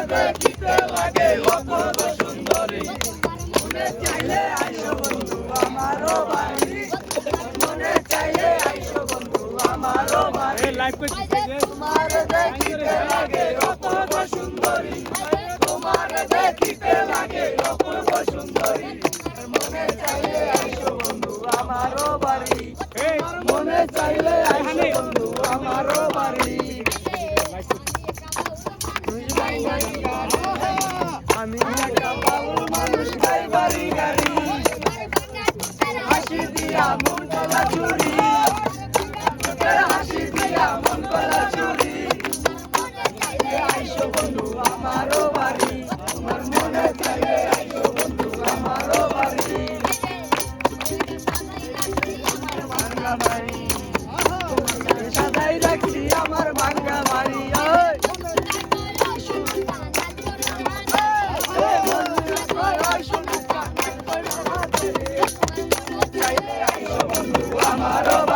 দেখিতে লাগে অপূর্ব সুন্দরী মনে চাইলে আইসো বন্ধু আমারও বাড়ি মনে চাইলে আইসো বন্ধু আমারও বাড়ি তোমার দেখিতে লাগে অপূর্ব সুন্দরী তোমার দেখিতে লাগে অপূর্ব সুন্দরী মনে চাইলে আইসো বন্ধু আমারও বাড়ি মনে চাইলে আইসো বন্ধু আমারও বাড়ি আমি একটা বাউল মানুষ গাই বাড়ি গাড়ি হাসি দিয়া মন গলা চুরি হাসি দিয়া মন গলা চুরি আইসো বন্ধু আমারও বাড়ি তোমার মনে চাইলে আইসো বন্ধু আমারও বাড়ি ভাঙ্গা বাড়ি সাদাই রাখি আমার ভাঙ্গা বাড়ি আমারও